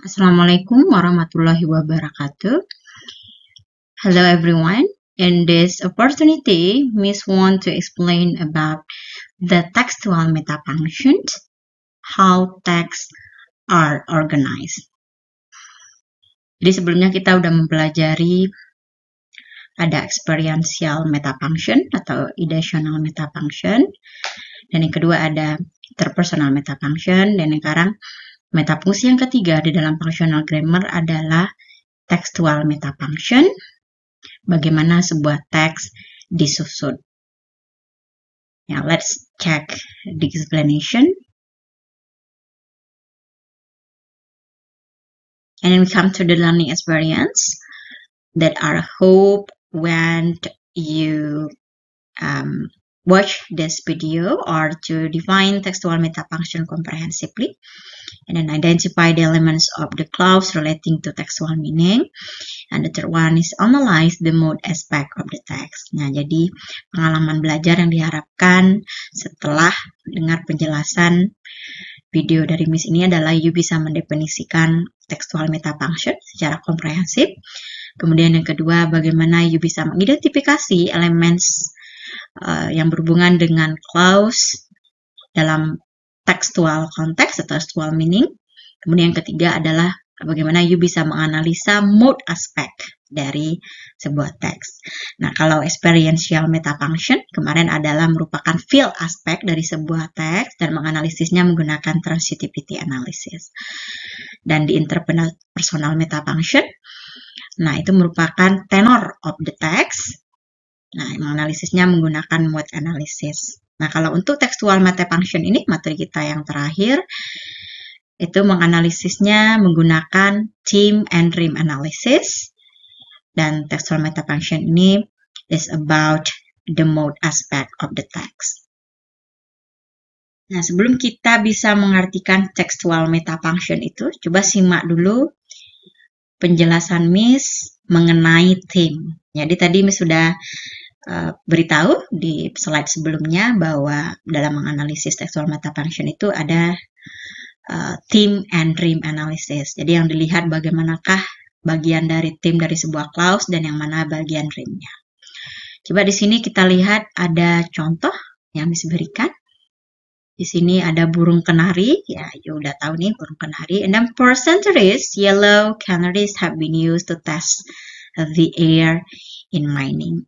Assalamualaikum warahmatullahi wabarakatuh. Hello everyone. In this opportunity, Miss want to explain about the textual metafunctions, how texts are organized. Jadi sebelumnya kita udah mempelajari ada experiential metafunction atau ideational metafunction, dan yang kedua ada interpersonal metafunction, dan yang sekarang metafungsi yang ketiga di dalam functional grammar adalah textual metafunction. Bagaimana sebuah teks disusun. Now let's check the explanation. And then we come to the learning experience that I hope when you watch this video or to define textual metafunction comprehensively and then identify the elements of the clause relating to textual meaning. And the third one is analyze the mode aspect of the text. Nah, jadi pengalaman belajar yang diharapkan setelah dengar penjelasan video dari Miss ini adalah you bisa mendefinisikan textual metafunction secara komprehensif. Kemudian yang kedua, bagaimana you bisa mengidentifikasi elements yang berhubungan dengan clause dalam textual konteks atau textual meaning. Kemudian yang ketiga adalah bagaimana you bisa menganalisa mode aspect dari sebuah teks. Nah, kalau experiential metafunction kemarin adalah merupakan feel aspect dari sebuah teks dan menganalisisnya menggunakan transitivity analysis. Dan di interpersonal metafunction, nah itu merupakan tenor of the text. Nah, menganalisisnya menggunakan mode analysis. Nah, kalau untuk textual metafunction ini, materi kita yang terakhir, itu menganalisisnya menggunakan theme and rhyme analysis. Dan textual metafunction ini is about the mode aspect of the text. Nah, sebelum kita bisa mengartikan textual metafunction itu, coba simak dulu penjelasan Miss mengenai theme. Jadi tadi Miss sudah beritahu di slide sebelumnya bahwa dalam menganalisis textual metafunction itu ada theme and rhyme analysis. Jadi yang dilihat bagaimanakah bagian dari theme dari sebuah clause dan yang mana bagian rhyme-nya. Coba di sini kita lihat ada contoh yang Miss berikan. Di sini ada burung kenari, ya you udah tahu nih burung kenari. And then for centuries, yellow canaries have been used to test the air in mining.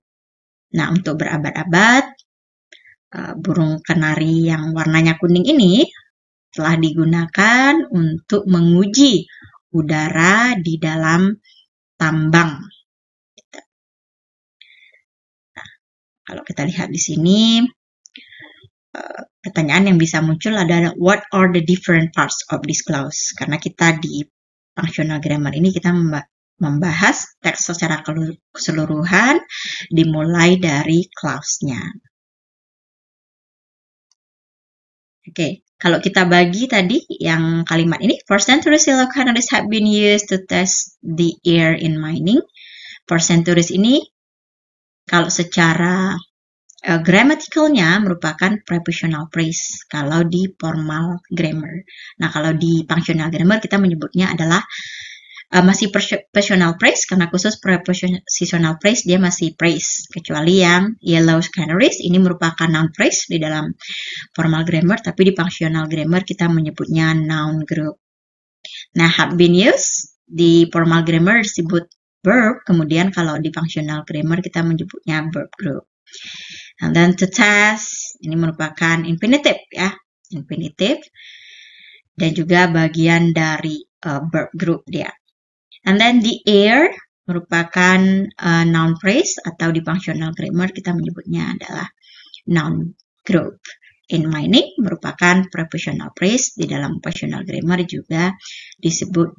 Nah, untuk berabad-abad, burung kenari yang warnanya kuning ini telah digunakan untuk menguji udara di dalam tambang. Nah, kalau kita lihat di sini, pertanyaan yang bisa muncul adalah what are the different parts of this clause? Karena kita di functional grammar ini kita membahas teks secara keseluruhan dimulai dari clause-nya. Oke, kalau kita bagi tadi yang kalimat ini, for centuries yellow canaries have been used to test the air in mining. For centuries ini kalau secara grammaticalnya merupakan prepositional phrase kalau di formal grammar. Nah, kalau di functional grammar kita menyebutnya adalah masih prepositional phrase karena khusus prepositional phrase dia masih phrase, kecuali yang yellow canaries ini merupakan noun phrase di dalam formal grammar, tapi di functional grammar kita menyebutnya noun group. Nah, have been used di formal grammar disebut verb, kemudian kalau di functional grammar kita menyebutnya verb group. And then to test ini merupakan infinitive ya, infinitive dan juga bagian dari verb group dia. And then the air merupakan noun phrase atau di functional grammar kita menyebutnya adalah noun group. In mining merupakan prepositional phrase, di dalam functional grammar juga disebut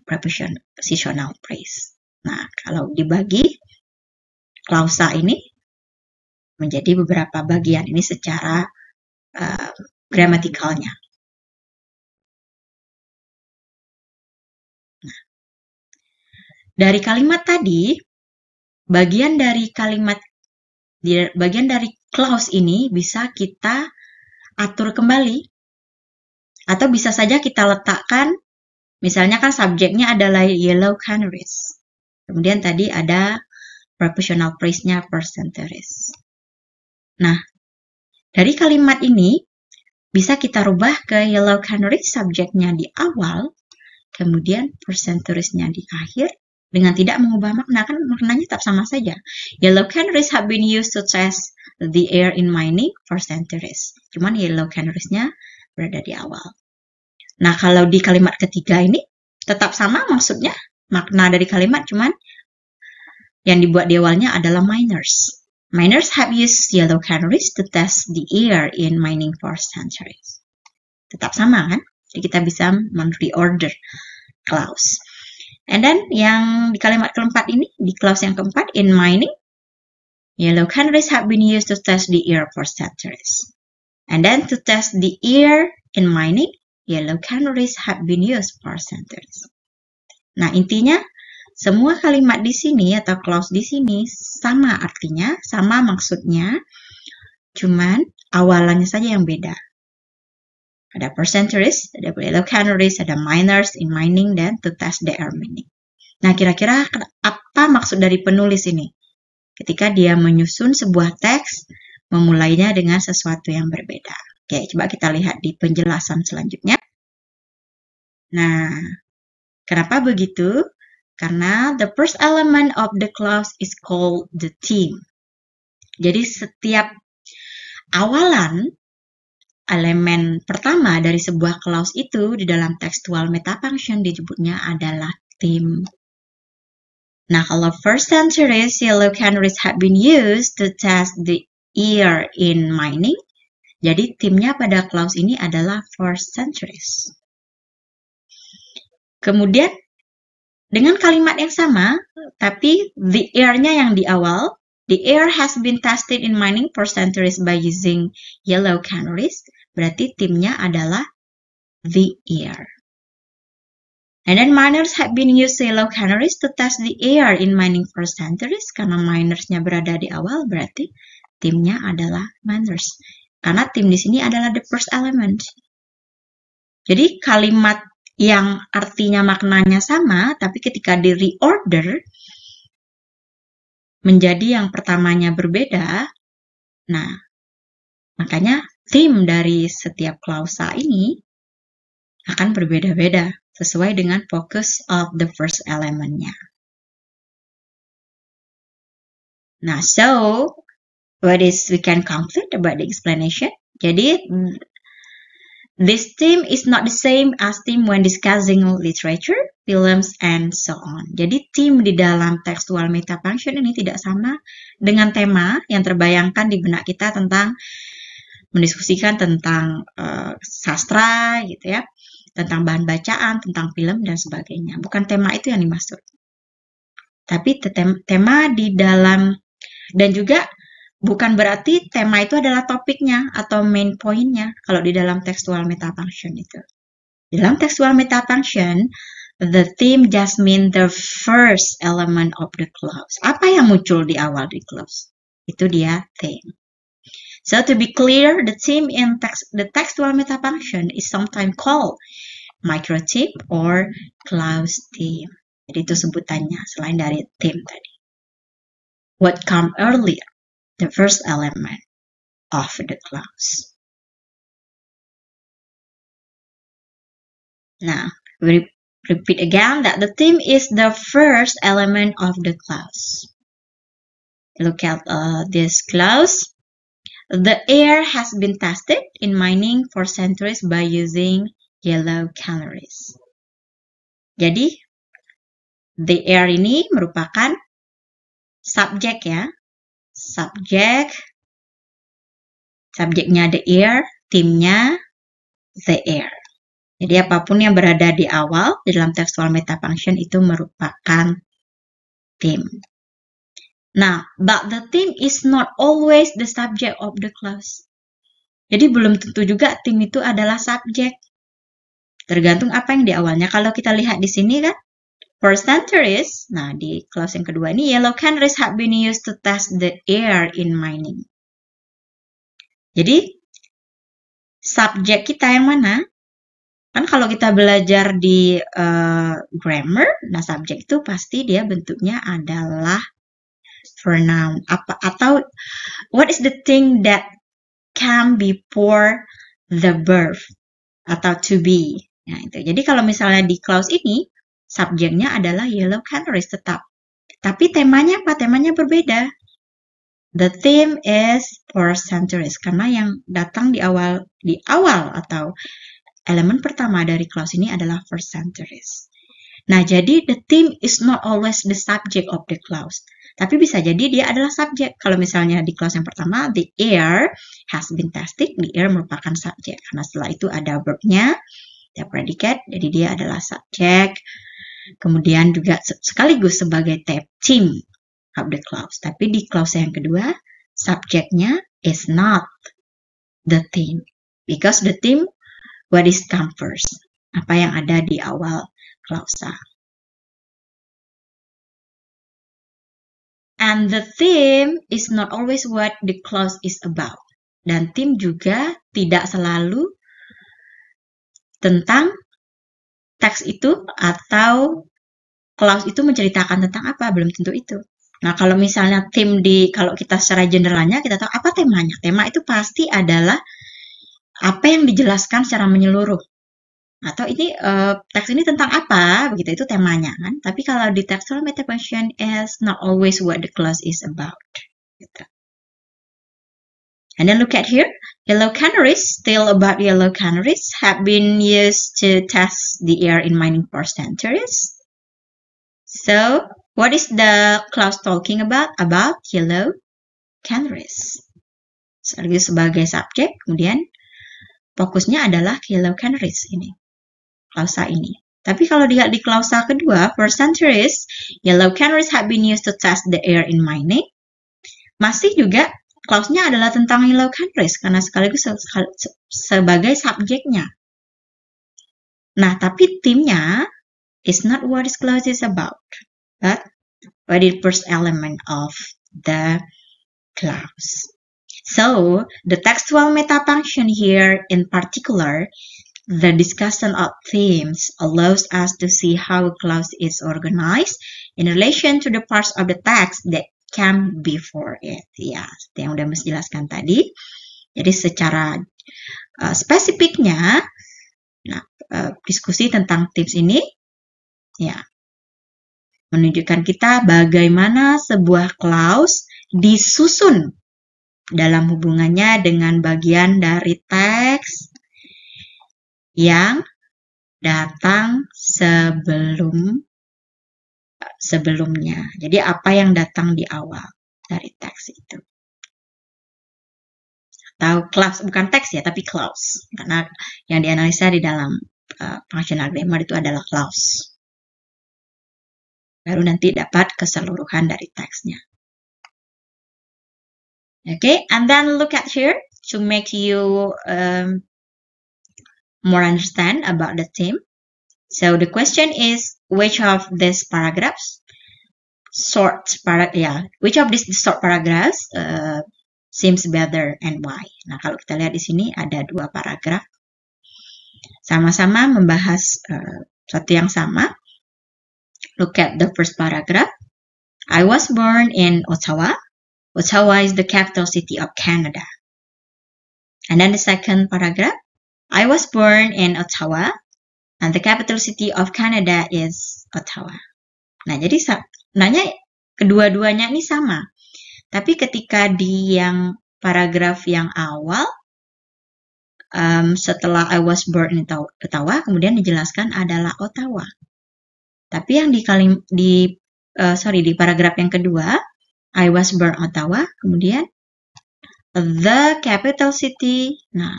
prepositional phrase. Nah, kalau dibagi klausa ini menjadi beberapa bagian ini secara gramatikalnya. Nah, dari kalimat tadi, bagian dari clause ini bisa kita atur kembali atau bisa saja kita letakkan Misalnya kan subjeknya adalah yellow canaries. Kemudian tadi ada prepositional phrase-nya person tourist. Nah, dari kalimat ini bisa kita rubah ke yellow canaries subjeknya di awal, kemudian person tourist-nya di akhir, dengan tidak mengubah makna, kan maknanya tetap sama saja. Yellow canaries have been used to test the air in mining for centuries. Cuman yellow canaries-nya berada di awal. Nah, kalau di kalimat ketiga ini tetap sama maksudnya, makna dari kalimat, cuman yang dibuat di awalnya adalah miners. Miners have used yellow canaries to test the air in mining for centuries. Tetap sama kan? Jadi kita bisa men-reorder clause. And then yang di kalimat keempat ini, di clause yang keempat, in mining, yellow canaries have been used to test the air for centuries. And then to test the air in mining, yellow canaries have been used for centuries. Nah, intinya semua kalimat di sini atau clause di sini sama artinya, sama maksudnya, cuman awalannya saja yang beda. Ada person tourist, ada yellow canaries, ada miners in mining, dan to test the air mining. Nah, kira-kira apa maksud dari penulis ini? Ketika dia menyusun sebuah teks, memulainya dengan sesuatu yang berbeda. Oke, coba kita lihat di penjelasan selanjutnya. Nah, kenapa begitu? Karena the first element of the clause is called the theme. Jadi setiap awalan elemen pertama dari sebuah clause itu di dalam textual metafunction disebutnya adalah theme. Nah, kalau first centuries, yellow canaries have been used to test the air in mining. Jadi theme-nya pada clause ini adalah first centuries. Kemudian dengan kalimat yang sama, tapi the air-nya yang di awal, the air has been tested in mining for centuries by using yellow canaries. Berarti theme-nya adalah the air. And then miners have been used yellow canaries to test the air in mining for centuries. Karena miners-nya berada di awal, berarti theme-nya adalah miners. Karena theme di sini adalah the first element. Jadi kalimat yang artinya maknanya sama, tapi ketika di reorder menjadi yang pertamanya berbeda. Nah, makanya theme dari setiap klausa ini akan berbeda-beda sesuai dengan focus of the first elementnya. Nah, so what is we can conclude about the explanation? Jadi this theme is not the same as theme when discussing literature, films, and so on. Jadi theme di dalam textual metafunction ini tidak sama dengan tema yang terbayangkan di benak kita tentang mendiskusikan tentang sastra gitu ya, tentang bahan bacaan, tentang film dan sebagainya. Bukan tema itu yang dimaksud. Tapi tema di dalam, dan juga bukan berarti tema itu adalah topiknya atau main point-nya kalau di dalam textual metafunction itu. Di dalam textual metafunction, the theme just mean the first element of the clause. Apa yang muncul di awal di clause? Itu dia theme. So to be clear, the theme in the textual metafunction is sometimes called microtheme or clause theme. Jadi itu sebutannya selain dari theme tadi. What come earlier? The first element of the clause. Now, we repeat again that the theme is the first element of the clause. Look at this clause. The air has been tested in mining for centuries by using yellow canaries. Jadi, the air ini merupakan subjek ya. Subjeknya the air, theme-nya the air. Jadi apapun yang berada di awal di dalam textual metafunction itu merupakan theme. Nah, but the theme is not always the subject of the clause. Jadi belum tentu juga theme itu adalah subjek. Tergantung apa yang di awalnya. Kalau kita lihat di sini kan, for centuries, nah di clause yang kedua ini, yellow canaries have been used to test the air in mining. Jadi, subjek kita yang mana? Kan kalau kita belajar di grammar, nah subjek itu pasti dia bentuknya adalah pronoun. Atau what is the thing that can before the verb atau to be. Nah, itu. Jadi kalau misalnya di clause ini, subjeknya adalah yellow canaries tetap. Tapi temanya apa? Temanya berbeda. The theme is first centuries karena yang datang di awal atau elemen pertama dari clause ini adalah first centuries. Nah, jadi the theme is not always the subject of the clause. Tapi bisa jadi dia adalah subjek. Kalau misalnya di clause yang pertama, the air has been tested, the air merupakan subjek. Karena setelah itu ada verb-nya, ada predicate, jadi dia adalah subjek. Kemudian juga sekaligus sebagai theme of the clause. Tapi di clause yang kedua, subjeknya is not the theme. Because the theme, what is come first? Apa yang ada di awal klausa. And the theme is not always what the clause is about. Dan theme juga tidak selalu tentang teks itu atau clause itu menceritakan tentang apa, belum tentu itu. Nah, kalau misalnya theme kalau kita secara generalnya, kita tahu apa temanya. Tema itu pasti adalah apa yang dijelaskan secara menyeluruh. Atau ini teks ini tentang apa, begitu itu temanya kan. Tapi kalau di textual meta function is not always what the clause is about. Gitu. And then look at here, yellow canaries, still about yellow canaries, have been used to test the air in mining for centuries. So, what is the clause talking about? About yellow canaries. Sebagai subjek, kemudian fokusnya adalah yellow canaries ini. Klausa ini. Tapi kalau dilihat di klausa kedua, for centuries, yellow canaries have been used to test the air in mining. Masih juga klausnya adalah tentang yellow canaries karena sekaligus sebagai subjeknya. Nah, tapi theme-nya is not what this clause is about, but what is the first element of the clause. So, the textual meta function here in particular, the discussion of themes allows us to see how a clause is organized in relation to the parts of the text that come before it. Ya, seperti yang udah Mas jelaskan tadi. Jadi secara spesifiknya, nah, diskusi tentang themes ini, ya, menunjukkan kita bagaimana sebuah clause disusun dalam hubungannya dengan bagian dari teks yang datang sebelumnya. Jadi apa yang datang di awal dari teks itu. Atau clause, bukan teks ya, tapi clause. Karena yang dianalisa di dalam functional grammar itu adalah clause. Baru nanti dapat keseluruhan dari teksnya. Okay, and then look at here to make you more understand about the theme. So the question is, which of these paragraphs which of these short paragraphs seems better and why? Nah, kalau kita lihat di sini ada dua paragraf sama-sama membahas sesuatu yang sama. Look at the first paragraph. I was born in Ottawa. Ottawa is the capital city of Canada. And then the second paragraph. I was born in Ottawa, and the capital city of Canada is Ottawa. Nah, jadi sebenarnya kedua-duanya ini sama. Tapi ketika di yang paragraf yang awal, setelah I was born in Ottawa, kemudian dijelaskan adalah Ottawa. Tapi yang di paragraf yang kedua, I was born Ottawa, kemudian the capital city. Nah,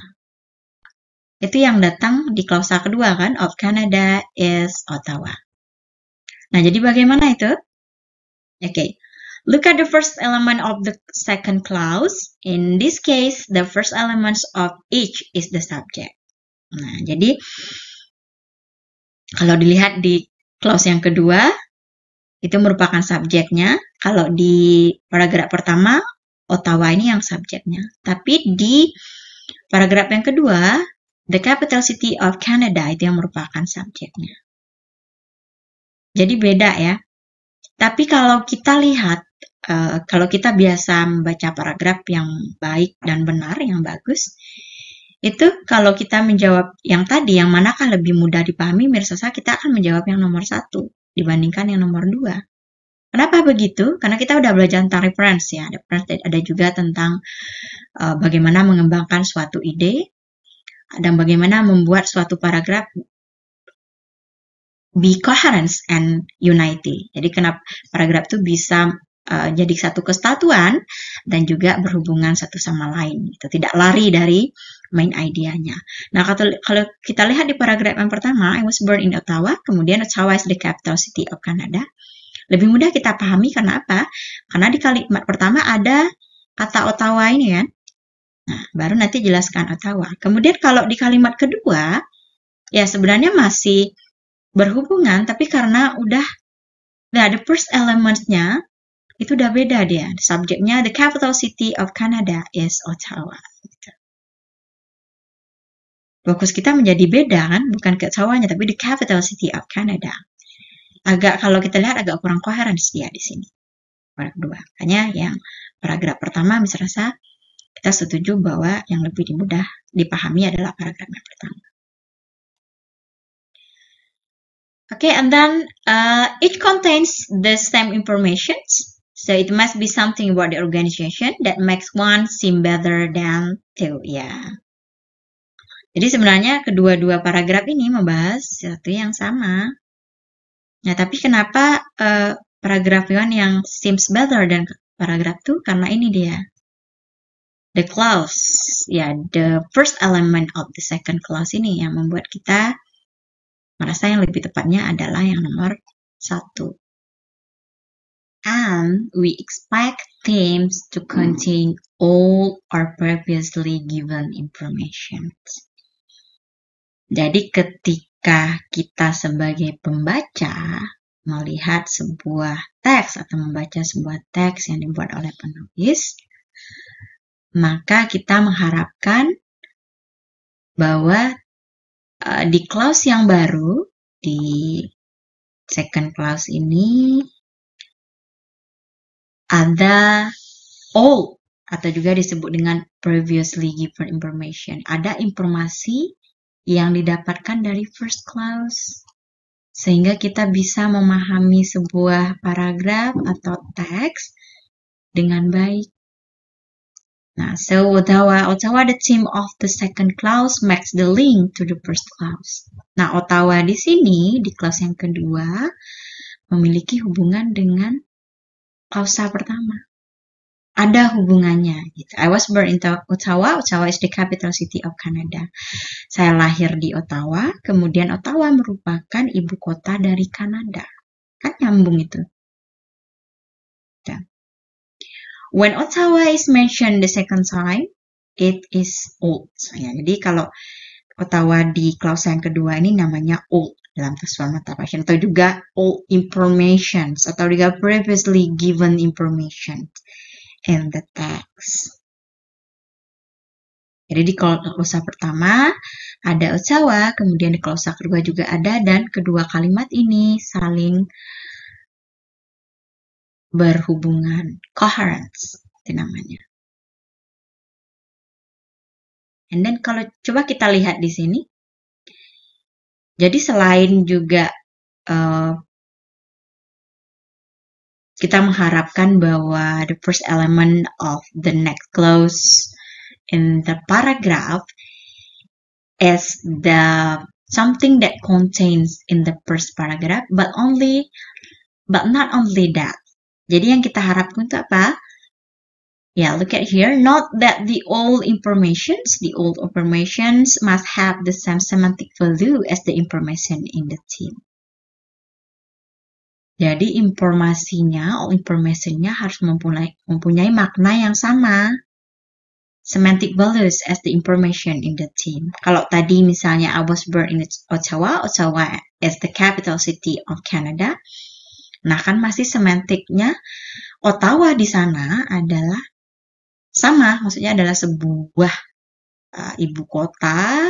itu yang datang di klausa kedua kan, of Canada is Ottawa. Nah, jadi bagaimana itu? Okay, look at the first element of the second clause. In this case, the first elements of each is the subject. Nah, jadi kalau dilihat di clause yang kedua, itu merupakan subjeknya. Kalau di paragraf pertama, Ottawa ini yang subjeknya. Tapi di paragraf yang kedua, The capital city of Canada itu yang merupakan subjeknya. Jadi beda ya. Tapi kalau kita lihat, kalau kita biasa membaca paragraf yang baik dan benar, yang bagus, itu kalau kita menjawab yang tadi, yang manakah lebih mudah dipahami, Mirsasa, kita akan menjawab yang nomor 1 dibandingkan yang nomor 2. Kenapa begitu? Karena kita udah belajar tentang reference ya. Ada juga tentang bagaimana mengembangkan suatu ide dan bagaimana membuat suatu paragraf be coherent and unity. Jadi kenapa paragraf itu bisa jadi satu kesatuan dan juga berhubungan satu sama lain. Itu tidak lari dari main idenya. Nah, kalau kita lihat di paragraf yang pertama, I was born in Ottawa, kemudian Ottawa is the capital city of Canada. Lebih mudah kita pahami karena apa? Karena di kalimat pertama ada kata Ottawa ini kan. Nah, baru nanti jelaskan Ottawa. Kemudian kalau di kalimat kedua, ya sebenarnya masih berhubungan, tapi karena udah the first elementnya itu udah beda dia. Subjeknya the capital city of Canada is Ottawa. Fokus kita menjadi beda kan, bukan ke Ottawanya, tapi the capital city of Canada. Kalau kita lihat agak kurang koheren dia di sini. Paragraf kedua. Makanya yang paragraf pertama misalnya kita setuju bahwa yang lebih mudah dipahami adalah paragraf yang pertama. Okay, and then it contains the same information. So it must be something about the organization that makes one seem better than two. Ya. Jadi sebenarnya kedua-dua paragraf ini membahas sesuatu yang sama. Nah, tapi kenapa paragraf 1 yang seems better dan paragraf 2? Karena ini dia. The clause. Ya, the first element of the second clause ini yang membuat kita merasa yang lebih tepatnya adalah yang nomor 1. And we expect themes to contain all or previously given information. Jadi ketika kita sebagai pembaca melihat sebuah teks atau membaca sebuah teks yang dibuat oleh penulis, maka kita mengharapkan bahwa di clause yang baru, di second clause ini, ada all atau juga disebut dengan previously given information. Ada informasi yang didapatkan dari first clause. Sehingga kita bisa memahami sebuah paragraf atau teks dengan baik. Nah, so Ottawa, the theme of the second clause makes the link to the first clause. Nah, Ottawa di sini, di clause yang kedua, memiliki hubungan dengan klausa pertama. Ada hubungannya. Gitu. I was born in Ottawa. Ottawa is the capital city of Canada. Saya lahir di Ottawa, kemudian Ottawa merupakan ibu kota dari Kanada. Kan nyambung itu. Dan when Ottawa is mentioned the second time, it is old. Ya, jadi kalau Ottawa di klausa yang kedua ini namanya old dalam transformative action atau juga old information atau juga previously given information in the text. Jadi di klausa pertama ada Ottawa, kemudian di klausa kedua juga ada, dan kedua kalimat ini saling berhubungan, coherence itu namanya. And then kalau coba kita lihat di sini, jadi selain juga kita mengharapkan bahwa the first element of the next clause in the paragraph is the something that contains in the first paragraph, but not only that. Jadi yang kita harapkan itu apa? Yeah, look at here. Not that the old informations must have the same semantic value as the information in the theme. Jadi informasinya harus mempunyai makna yang sama. Semantic values as the information in the theme. Kalau tadi misalnya I was born in Ottawa is the capital city of Canada. Nah kan masih semantiknya Ottawa di sana adalah sama, maksudnya adalah sebuah ibu kota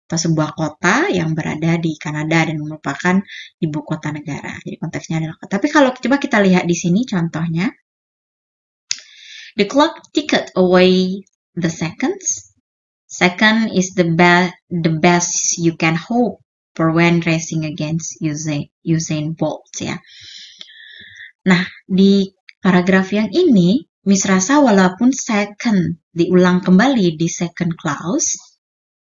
atau sebuah kota yang berada di Kanada dan merupakan ibu kota negara. Jadi konteksnya adalah kota. Tapi kalau coba kita lihat di sini contohnya, the clock ticked away the seconds. Second is the best you can hope for when racing against Usain Bolt ya. Nah, di paragraf yang ini, Miss rasa walaupun second diulang kembali di second clause,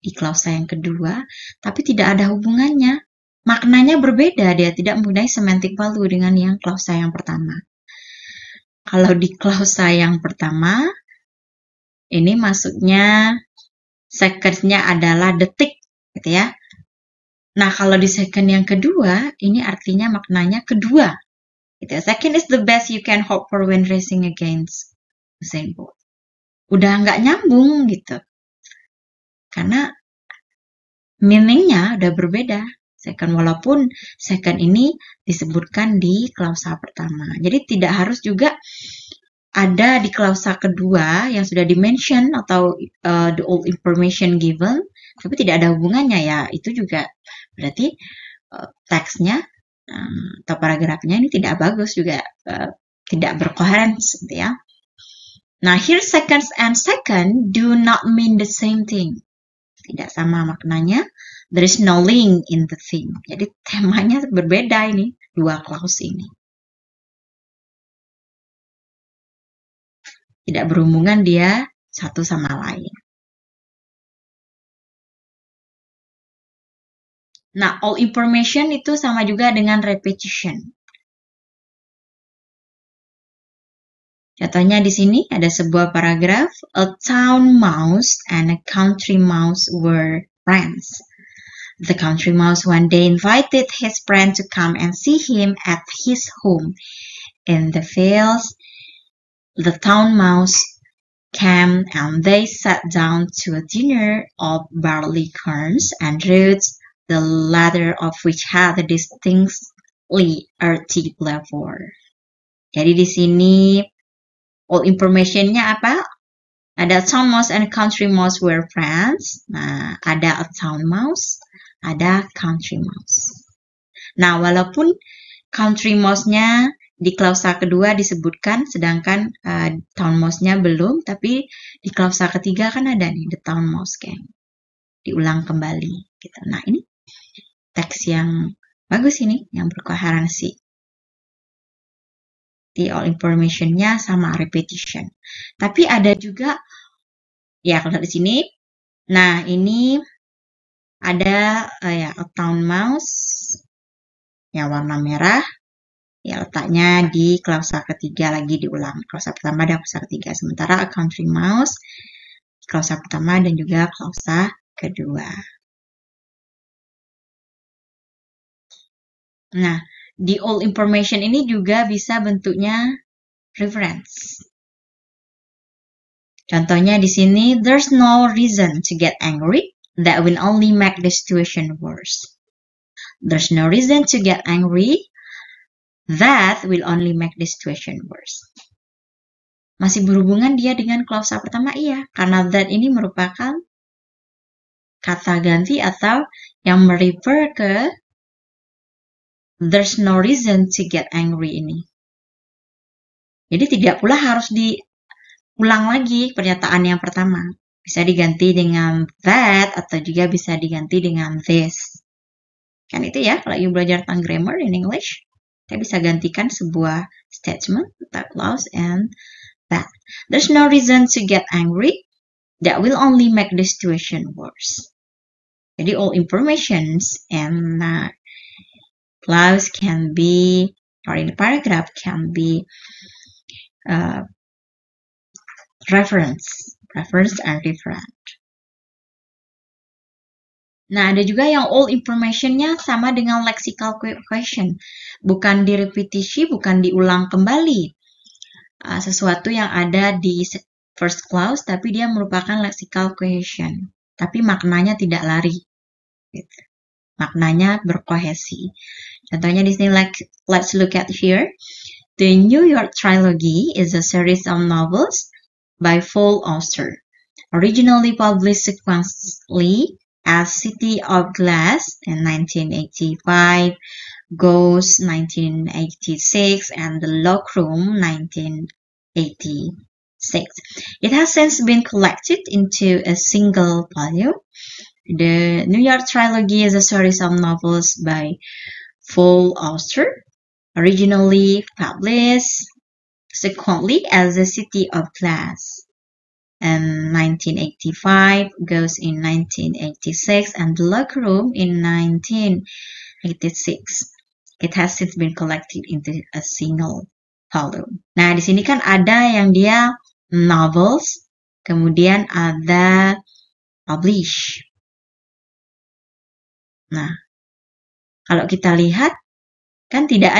di klausa yang kedua, tapi tidak ada hubungannya. Maknanya berbeda, dia tidak mempunyai semantic value dengan yang klausa yang pertama. Kalau di klausa yang pertama, ini masuknya second-nya adalah detik, gitu ya. Nah, kalau di second yang kedua, ini artinya maknanya kedua. Gitu. Second is the best you can hope for when racing against Usain Bolt. Udah nggak nyambung gitu. Karena meaning-nya udah berbeda. Second, walaupun second ini disebutkan di klausa pertama. Jadi tidak harus juga ada di klausa kedua yang sudah di-mention atau the old information given, tapi tidak ada hubungannya ya. Itu juga berarti teksnya atau paragrafnya ini tidak bagus juga, tidak berkoherens gitu ya. Nah, here seconds and second do not mean the same thing. Tidak sama maknanya. There is no link in the theme. Jadi temanya berbeda ini, dua clause ini. Tidak berhubungan dia satu sama lain. Nah, all information itu sama juga dengan repetition. Contohnya di sini ada sebuah paragraf, a town mouse and a country mouse were friends. The country mouse one day invited his friend to come and see him at his home. In the fields, the town mouse came and they sat down to a dinner of barley kernels and roots, the latter of which had a distinctly earthy flavor. Jadi di sini all information-nya apa? Ada town mouse and country mouse were friends. Nah, ada a town mouse, ada country mouse. Nah, walaupun country mouse-nya di klausa kedua disebutkan, sedangkan town mouse-nya belum, tapi di klausa ketiga kan ada nih, the town mouse gang. Diulang kembali. Gitu. Nah, ini teks yang bagus ini, yang berkoherensi. Di all information-nya sama repetition. Tapi ada juga, ya kalau di sini, nah ini ada a town mouse yang warna merah, ya letaknya di klausa ketiga lagi diulang. Klausa pertama dan klausa ketiga. Sementara a country mouse, klausa pertama dan juga klausa kedua. Nah, di all information ini juga bisa bentuknya reference. Contohnya di sini, there's no reason to get angry. That will only make the situation worse. There's no reason to get angry. That will only make the situation worse. Masih berhubungan dia dengan klausa pertama? Iya, karena that ini merupakan kata ganti atau yang merefer ke there's no reason to get angry ini. Jadi tidak pula harus diulang lagi pernyataan yang pertama. Bisa diganti dengan that atau juga bisa diganti dengan this. Kan itu ya, kalau you belajar tentang grammar in English, kita bisa gantikan sebuah statement, atau clause, and that. There's no reason to get angry. That will only make the situation worse. Jadi all informations and clause can be, or in the paragraph can be reference and referent. Nah, ada juga yang all information-nya sama dengan lexical question. Bukan direpetisi, bukan diulang kembali. Sesuatu yang ada di first clause, tapi dia merupakan lexical question. Tapi maknanya tidak lari. Gitu. Maknanya berkohesi. Contohnya di sini, let's look at here. The New York Trilogy is a series of novels by Paul Auster, originally published sequentially as City of Glass in 1985, Ghost 1986, and The Lock Room 1986. It has since been collected into a single volume. The New York Trilogy is a series of novels by Paul Auster, originally published sequentially as The City of Glass in 1985, Ghost in 1986, and The Lock Room in 1986. It has since been collected into a single volume. Nah, di sini kan ada yang dia novels, kemudian ada publish. Nah, kalau kita lihat kan dia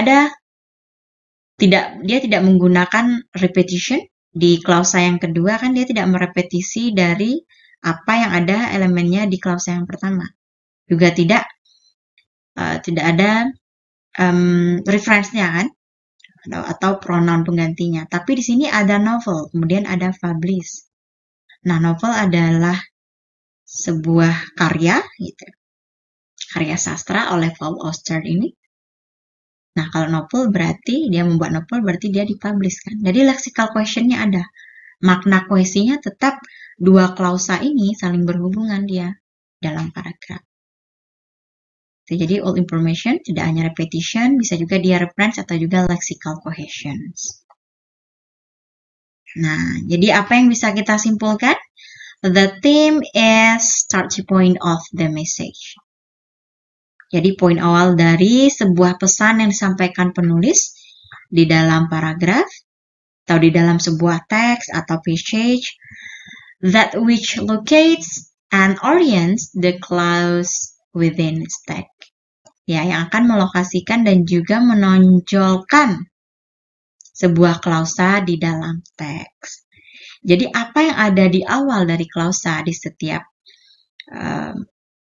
tidak menggunakan repetition. Di klausa yang kedua kan dia tidak merepetisi dari apa yang ada elemennya di klausa yang pertama. Juga tidak ada reference-nya kan, atau pronoun penggantinya. Tapi di sini ada novel, kemudian ada publish. Nah, novel adalah sebuah karya, gitu, karya sastra oleh Paul Auster ini. Nah, kalau novel berarti dia membuat novel berarti dia dipublish kan. Jadi lexical question-nya ada. Makna kohesinya tetap dua klausa ini saling berhubungan dia dalam paragraf. Jadi all information tidak hanya repetition, bisa juga dia reference atau juga lexical cohesions. Nah, jadi apa yang bisa kita simpulkan? The theme is starting point of the message. Jadi poin awal dari sebuah pesan yang disampaikan penulis di dalam paragraf atau di dalam sebuah teks atau passage, that which locates and orients the clause within its text. Ya, yang akan melokasikan dan juga menonjolkan sebuah klausa di dalam teks. Jadi apa yang ada di awal dari klausa di setiap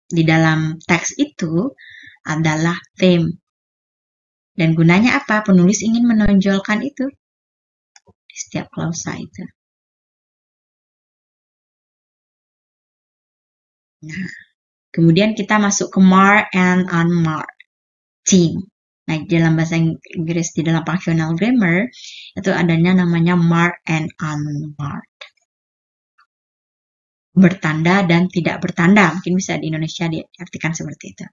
di dalam teks itu adalah theme. Dan gunanya apa? Penulis ingin menonjolkan itu di setiap klausa itu. Nah, kemudian kita masuk ke marked and unmarked theme. Nah, dalam bahasa Inggris di dalam functional grammar itu adanya namanya marked and unmarked. Bertanda dan tidak bertanda. Mungkin bisa di Indonesia diartikan seperti itu.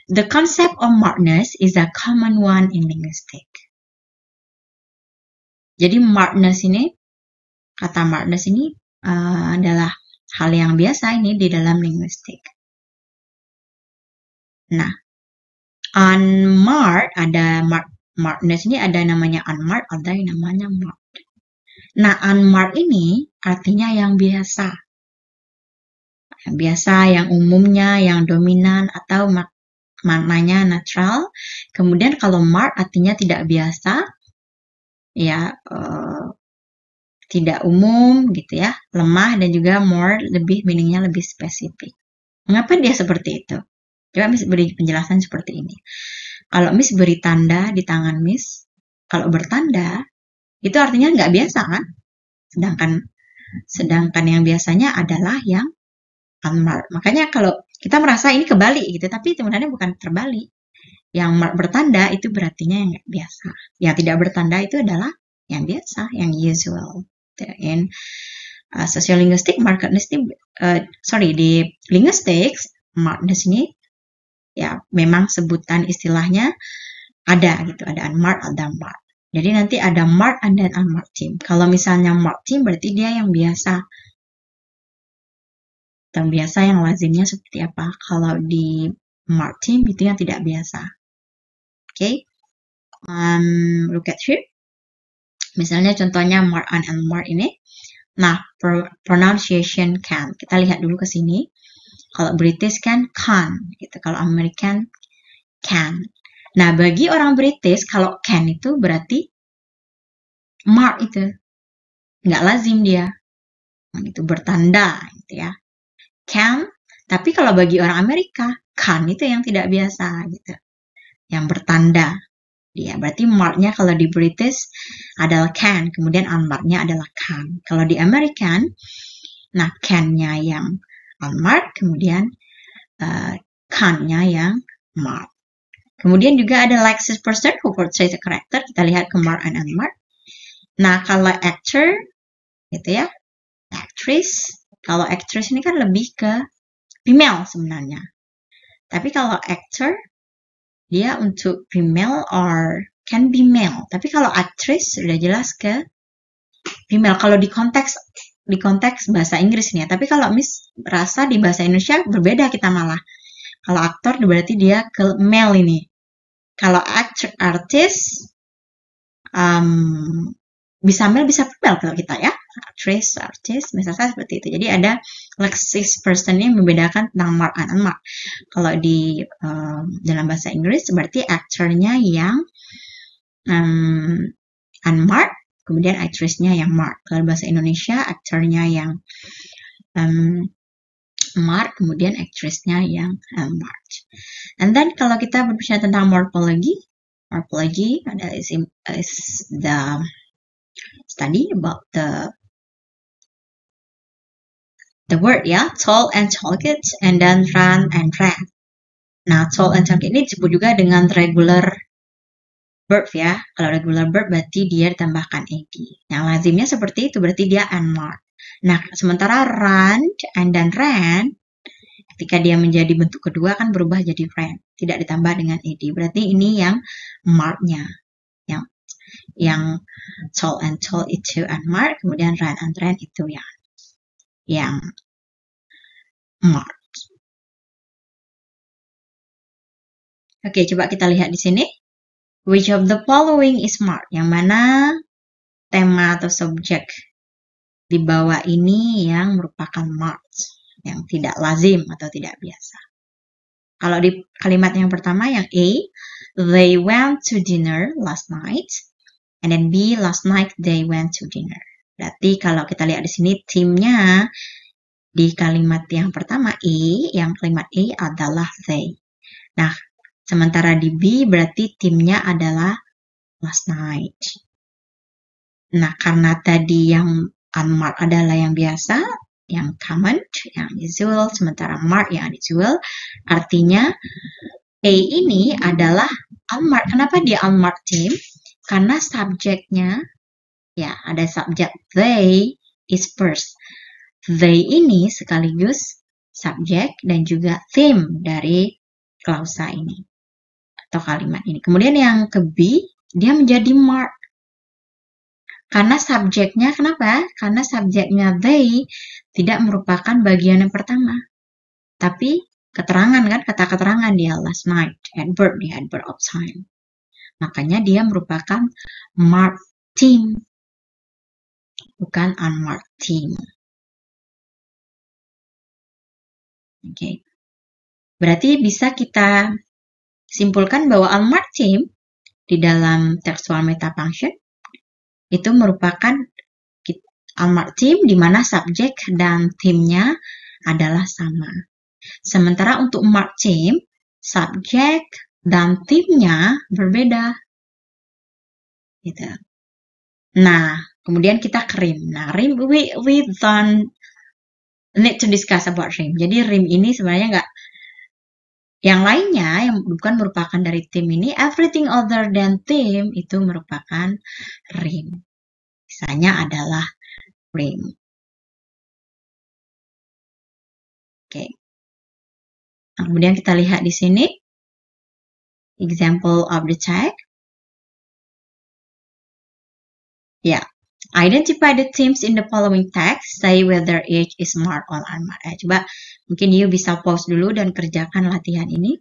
The concept of markedness is a common one in linguistics. Jadi markedness ini, kata markedness ini adalah hal yang biasa ini di dalam linguistik. Nah, unmarked, ada markedness ini ada namanya unmarked, ada yang namanya marked. Nah, unmarked ini artinya yang biasa. Yang biasa, yang umumnya, yang dominan, atau maknanya netral. Kemudian kalau marked artinya tidak biasa, ya tidak umum gitu ya, lemah, dan juga more, lebih meaningnya lebih spesifik. Mengapa dia seperti itu? Coba Miss beri penjelasan seperti ini. Kalau Miss beri tanda di tangan Miss, kalau bertanda itu artinya nggak biasa kan? Sedangkan yang biasanya adalah yang unmarked. Makanya kalau kita merasa ini kebalik gitu, tapi sebenarnya bukan terbalik. Yang marked bertanda itu berartinya yang nggak biasa. Yang tidak bertanda itu adalah yang biasa, yang usual. In sociolinguistic, markedness ini, di linguistics, markedness ini ya memang sebutan istilahnya ada gitu, ada unmarked, ada marked. Jadi nanti ada marked dan unmarked theme. Kalau misalnya marked theme berarti dia yang biasa. Dan biasa yang lazimnya seperti apa? Kalau di marked theme itu yang tidak biasa. Okay? Look at here. Misalnya contohnya marked and unmarked ini. Nah, pronunciation can. Kita lihat dulu ke sini. Kalau British kan can, gitu. Kalau American can. Nah, bagi orang British kalau can itu berarti mark itu. Nggak lazim dia. Itu bertanda gitu ya. Can, tapi kalau bagi orang Amerika, can itu yang tidak biasa gitu. Yang bertanda. Ya, berarti marknya kalau di British adalah can, kemudian unmarknya adalah can. Kalau di American, nah can-nya yang unmarked, kemudian can't-nya yang marked. Kemudian juga ada like this person who portrays a character. Kita lihat ke marked and unmarked. Nah, kalau actor, gitu ya, actress. Kalau actress ini kan lebih ke female sebenarnya. Tapi kalau actor, dia untuk female or can be male. Tapi kalau actress sudah jelas ke female. Kalau di konteks bahasa Inggris nih ya. Tapi kalau Miss rasa di bahasa Indonesia berbeda kita malah. Kalau aktor berarti dia ke male ini. Kalau artis bisa male bisa female kalau kita ya. Actress, artis, misalnya seperti itu. Jadi ada lexis person yang membedakan tentang marked and unmarked. Kalau di dalam bahasa Inggris berarti aktornya yang unmarked, kemudian aktrisnya yang marked. Kalau bahasa Indonesia aktornya yang marked, kemudian aktrisnya yang unmarked. And then kalau kita berbicara tentang morphology is the study about the word ya, tall and talked, and then run and ran. Nah, tall and talked ini disebut juga dengan regular verb ya. Kalau regular verb berarti dia ditambahkan ed. Yang lazimnya seperti itu, berarti dia unmarked. Nah, sementara run and then ran, ketika dia menjadi bentuk kedua kan berubah jadi ran, tidak ditambah dengan ed. Berarti ini yang marked-nya. Yang tall and tall itu unmarked, kemudian run and ran itu yang marked. Oke, coba kita lihat di sini. Which of the following is marked? Yang mana tema atau subjek di bawah ini yang merupakan marked, yang tidak lazim atau tidak biasa. Kalau di kalimat yang pertama yang A, they went to dinner last night, and then B, last night they went to dinner. Berarti kalau kita lihat di sini timnya di kalimat yang pertama E, yang kalimat A adalah they. Nah, sementara di B berarti timnya adalah last night. Nah, karena tadi yang unmarked adalah yang biasa, yang common, yang usual, sementara marked yang unusual, artinya A ini adalah unmarked. Kenapa dia unmarked team? Karena subjeknya, ya ada subjek they is first. They ini sekaligus subjek dan juga theme dari klausa ini atau kalimat ini. Kemudian yang ke B, dia menjadi marked. Karena subjeknya, kenapa? Karena subjeknya they tidak merupakan bagian yang pertama. Tapi keterangan kan, kata keterangan dia last night, adverb of time. Makanya dia merupakan marked team, bukan unmarked team. Oke. Berarti bisa kita simpulkan bahwa unmarked team di dalam textual metafunction itu merupakan unmarked team di mana subjek dan timnya adalah sama. Sementara untuk marked team, subjek dan timnya berbeda. Gitu. Nah, kemudian kita ke rim. Nah, rim we don't need to discuss about rim. Jadi rim ini sebenarnya nggak, yang lainnya yang bukan merupakan dari tim ini, everything other than tim itu merupakan rim. Misalnya adalah rim. Oke. Nah, kemudian kita lihat di sini example of the tag. Ya, identify the themes in the following text. Say whether each is marked or unmarked. Coba mungkin you bisa pause dulu dan kerjakan latihan ini.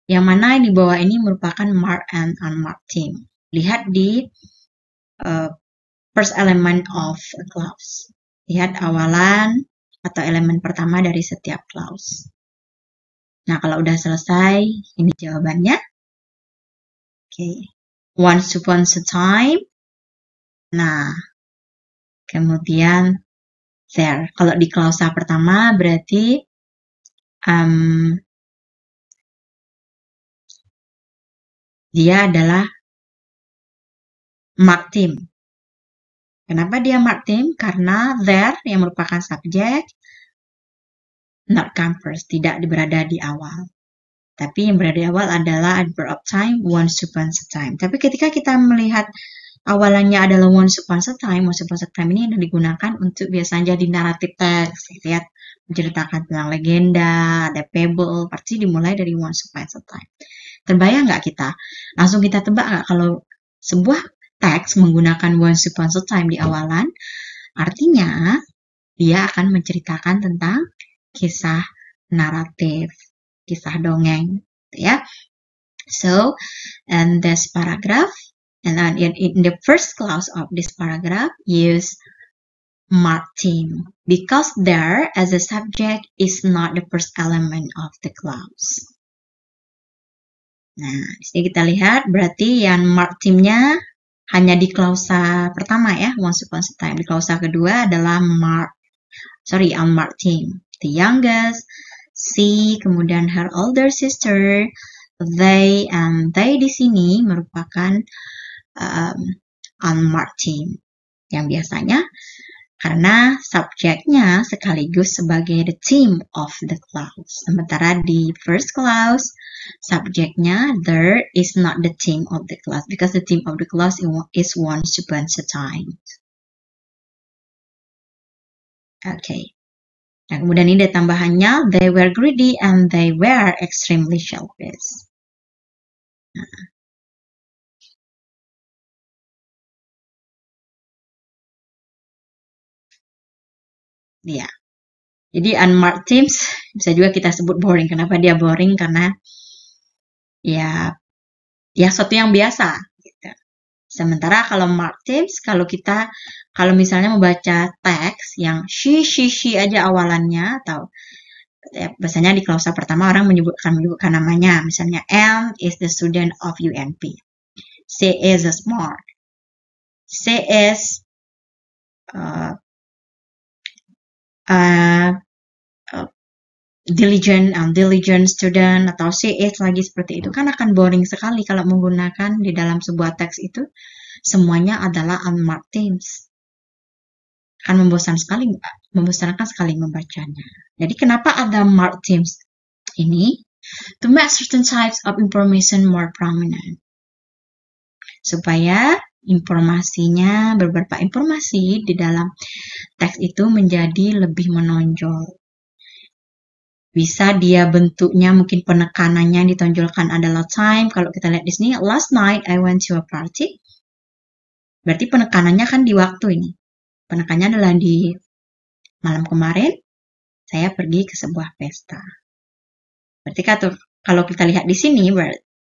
Yang mana di bawah ini merupakan marked and unmarked theme. Lihat di first element of a clause. Lihat awalan atau elemen pertama dari setiap clause. Nah, kalau udah selesai, ini jawabannya. Oke. Once upon a time. Nah, kemudian there. Kalau di klausa pertama berarti dia adalah marked theme. Kenapa dia marked theme? Karena there yang merupakan subjek not come first, tidak berada di awal. Tapi yang berada di awal adalah adverb of time, once upon a time. Tapi ketika kita melihat awalannya adalah once upon a time ini digunakan untuk biasanya di narrative text, gitu ya, menceritakan tentang legenda, ada fable, pasti dimulai dari once upon a time. Terbayang nggak kita? Langsung kita tebak nggak kalau sebuah teks menggunakan once upon a time di awalan, artinya dia akan menceritakan tentang kisah naratif, kisah dongeng, ya. So, and this paragraph, and then in the first clause of this paragraph, use marked theme because there as a subject is not the first element of the clause. Nah, di sini kita lihat berarti yang marked theme-nya hanya di klausa pertama ya, once upon a time. Di klausa kedua adalah unmarked theme. The youngest, she, kemudian her older sister, they, and they di sini merupakan unmarked theme. Yang biasanya karena subjeknya sekaligus sebagai the theme of the clause. Sementara di first clause, subjeknya there is not the theme of the clause because the theme of the clause is once upon a time. Okay. Nah, kemudian ini ada tambahannya, they were greedy and they were extremely selfish. Nah. Ya. Jadi unmarked themes bisa juga kita sebut boring. Kenapa dia boring? Karena ya sesuatu yang biasa. Gitu. Sementara kalau marked themes, kalau misalnya membaca teks yang she aja awalannya, atau ya, biasanya di klausa pertama orang menyebutkan namanya. Misalnya, Anne is the student of UNP. She is a smart. She is diligent student, atau she is lagi seperti itu, kan akan boring sekali kalau menggunakan di dalam sebuah teks itu semuanya adalah unmarked themes. Akan membosankan sekali membacanya. Jadi kenapa ada marked themes ini? To make certain types of information more prominent. Supaya informasinya, beberapa informasi di dalam teks itu menjadi lebih menonjol. Bisa dia bentuknya, mungkin penekanannya yang ditonjolkan adalah time. Kalau kita lihat di sini, last night I went to a party. Berarti penekanannya kan di waktu ini. Penekanannya adalah di malam kemarin, saya pergi ke sebuah pesta. Berarti kalau kita lihat di sini,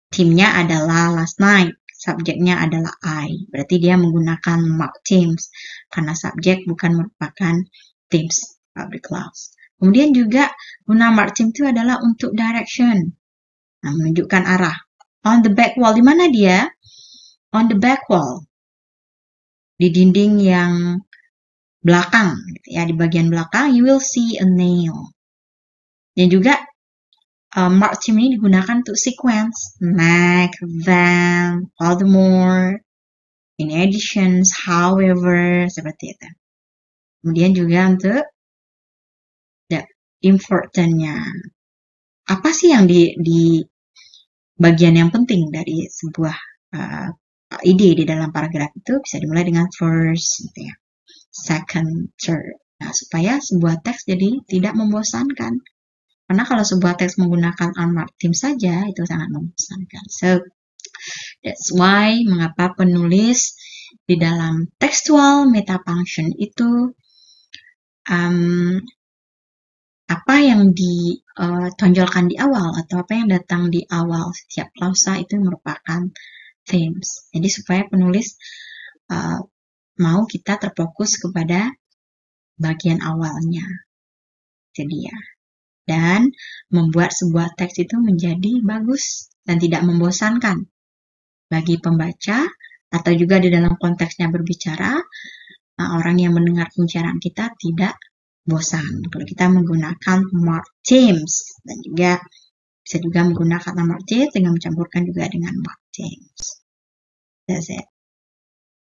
theme-nya adalah last night. Subjeknya adalah I. Berarti dia menggunakan marked themes. Karena subjek bukan merupakan themes of the clause. Kemudian juga guna marked theme itu adalah untuk direction. Nah, menunjukkan arah. On the back wall. Di mana dia? On the back wall. Di dinding yang belakang. Ya, di bagian belakang, you will see a nail. Dan juga marked theme ini digunakan untuk sequence. Neck, then, all the more, in additions, however, seperti itu. Kemudian juga untuk importantnya. Apa sih yang di bagian yang penting dari sebuah ide di dalam paragraf itu? Bisa dimulai dengan first, gitu ya. Second, third. Nah, supaya sebuah teks jadi tidak membosankan. Karena kalau sebuah teks menggunakan unmarked theme saja, itu sangat membosankan. So, that's why mengapa penulis di dalam textual metafunction itu apa yang ditonjolkan di awal atau apa yang datang di awal setiap klausa itu merupakan themes. Jadi supaya penulis mau kita terfokus kepada bagian awalnya. Jadi ya. Dan membuat sebuah teks itu menjadi bagus dan tidak membosankan bagi pembaca atau juga di dalam konteksnya berbicara, orang yang mendengar pembicaraan kita tidak bosan kalau kita menggunakan marked themes, dan juga bisa juga menggunakan unmarked themes dengan mencampurkan juga dengan marked themes. That's it.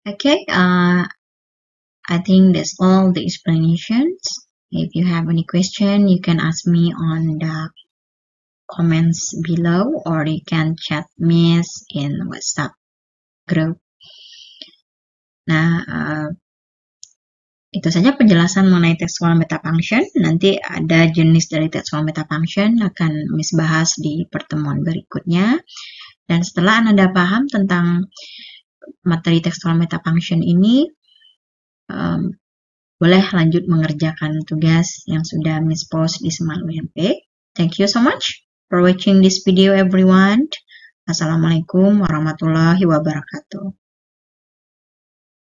Okay, I think that's all the explanations. If you have any question, you can ask me on the comments below, or you can chat me in WhatsApp group. Nah, itu saja penjelasan mengenai textual metafunction. Nanti ada jenis dari textual metafunction akan Miss bahas di pertemuan berikutnya. Dan setelah Anda paham tentang materi textual metafunction ini, boleh lanjut mengerjakan tugas yang sudah Miss post di Smart UMP. Thank you so much for watching this video, everyone. Assalamualaikum warahmatullahi wabarakatuh.